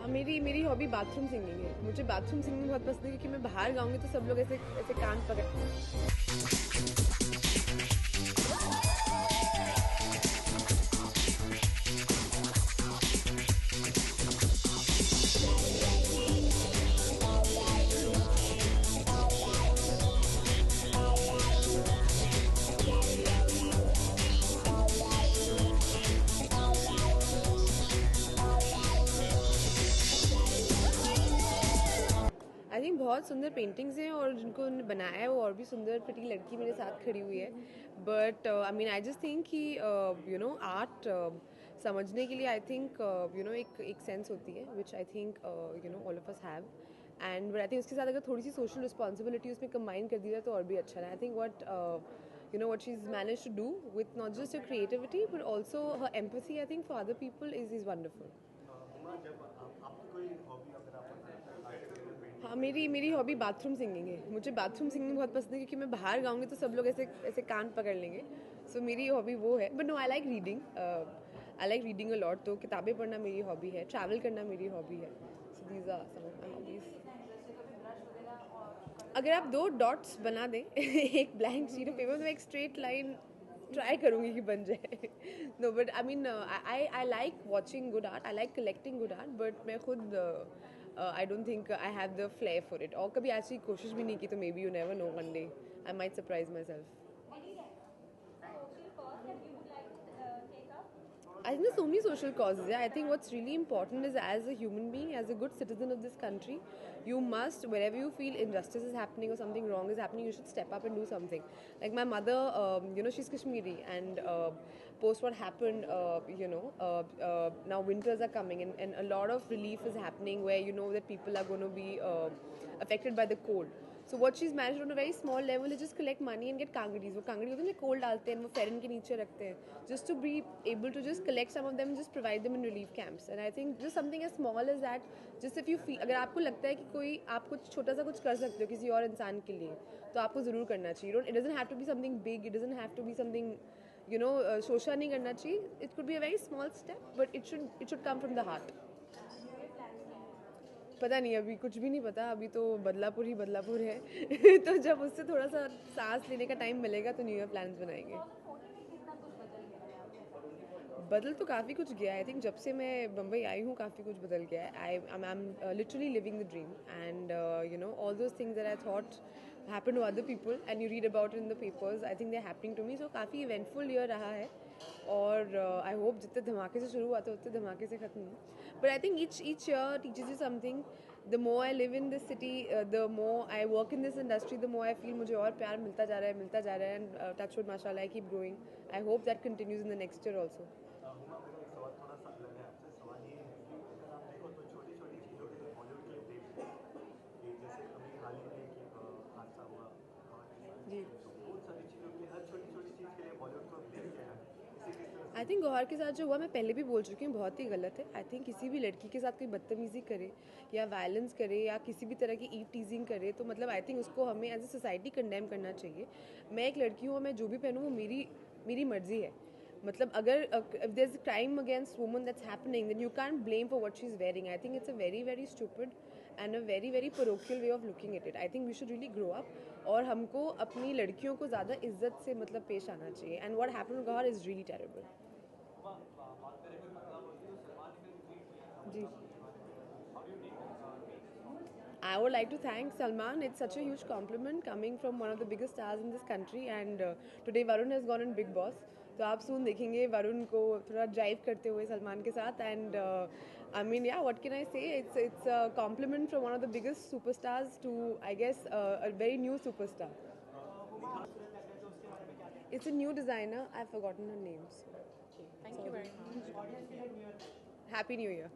मेरी मेरी hobby bathroom singing है। मुझे बाथरूम सिंगिंग बहुत पसंद है क्योंकि मैं बाहर गाऊंगी तो सब लोग ऐसे ऐसे कान पकड़। आई थिंक बहुत सुंदर पेंटिंग्स हैं और जिनको उन्होंने बनाया है वो और भी सुंदर प्रिटी लड़की मेरे साथ खड़ी हुई है। But I mean I just think कि आर्ट समझने के लिए आई थिंक एक सेंस होती है which I think all of us have. And but I think उसके साथ अगर थोड़ी सी सोशल रिस्पॉन्सिबिलिटी उसमें कंबाइन कर दी जाए तो और भी अच्छा है। I think what she's managed to do with not just her creativity but also her empathy, I think for other people is wonderful. हाँ, मेरी मेरी हॉबी बाथरूम सिंगिंग है। मुझे बाथरूम सिंगिंग बहुत पसंद है क्योंकि मैं बाहर गाऊंगी तो सब लोग ऐसे ऐसे कान पकड़ लेंगे। सो मेरी हॉबी वो है। But no, I like reading a lot. तो किताबें पढ़ना मेरी हॉबी है, ट्रैवल करना मेरी हॉबी है। So these are some of my hobbies. अगर आप दो डॉट्स बना दें एक ब्लैंक शीट ऑफ पेपर तो एक स्ट्रेट लाइन ट्राई करूँगी कि बन जाए। No but I mean I like watching good art, I like collecting good art, but मैं खुद I don't think I have the flair for it. और कभी ऐसी कोशिश भी नहीं की तो maybe you never know, one day I might surprise myself. I think there's so many social causes. Yeah, I think what's really important is as a human being, as a good citizen of this country, you must, wherever you feel injustice is happening or something wrong is happening, you should step up and do something. Like my mother, she's Kashmiri, and post what happened, now winters are coming, and a lot of relief is happening where you know that people are going to be affected by the cold. So what she's managed on a very small level is just collect money and get kangadis. वो कांगड़ी होते हैं कोल डालते हैं, वो फेरन के नीचे रखते हैं, just to be able to just collect some of them and just provide them in relief camps. And I think just something as small as that, just if you feel, अगर आपको लगता है कि कोई आप कुछ छोटा सा कुछ कर सकते हो किसी और इंसान के लिए तो आपको ज़रूर करना चाहिए. It doesn't have to be something big, it doesn't have to be something शोशा नहीं करना चाहिए. It could be a very small step, but it should come from the heart. पता नहीं, अभी कुछ भी नहीं पता, अभी तो बदलापुर ही बदलापुर है तो जब उससे थोड़ा सा सांस लेने का टाइम मिलेगा तो न्यू ईयर प्लान्स बनाएंगे. बदल तो काफ़ी कुछ गया है. आई थिंक जब से मैं बम्बई आई हूँ काफ़ी कुछ बदल गया है. I am literally living the dream and all those things that I thought happen to other people and you read about in the papers, I think they are happening to me. So काफ़ी eventful year रहा है और I hope जितने धमाके से शुरू हुआ था उतने धमाके से ख़त्म हो. But I think each year teaches you something. The more I live in this city, the more I work in this industry, the more I feel मुझे और प्यार मिलता जा रहा है and touch wood माशाल्लाह I keep growing. I hope that continues in the next year also. जी, I think Gauhar के साथ जो हुआ मैं पहले भी बोल चुकी हूँ बहुत ही गलत है. आई थिंक किसी भी लड़की के साथ कोई बदतमीज़ी करे या वायलेंस करे या किसी भी तरह की ईव टीजिंग करे तो मतलब आई थिंक उसको हमें एज ए सोसाइटी कंडेम करना चाहिए. मैं एक लड़की हूँ और मैं जो भी पहनूँ वो मेरी मर्जी है. मतलब अगर if there's a crime against women that's happening then you can't blame for what she's wearing. I think it's a very very stupid and a very very parochial way of looking at it. I think we should really grow up और हमको अपनी लड़कियों को ज़्यादा इज्जत से मतलब पेश आना चाहिए. And what happened to Gauhar is really terrible. Ji, I would like to thank Salman. It's such a huge compliment coming from one of the biggest stars in this country. And today Varun has gone in Big Boss. तो आप soon देखेंगे वरुण को थोड़ा drive करते हुए सलमान के साथ. And I mean, yeah, what can I say? It's a compliment from one of the biggest superstars to, I guess, a very new superstar. It's a new designer. I've forgotten her names. Thank you very much. Happy New Year.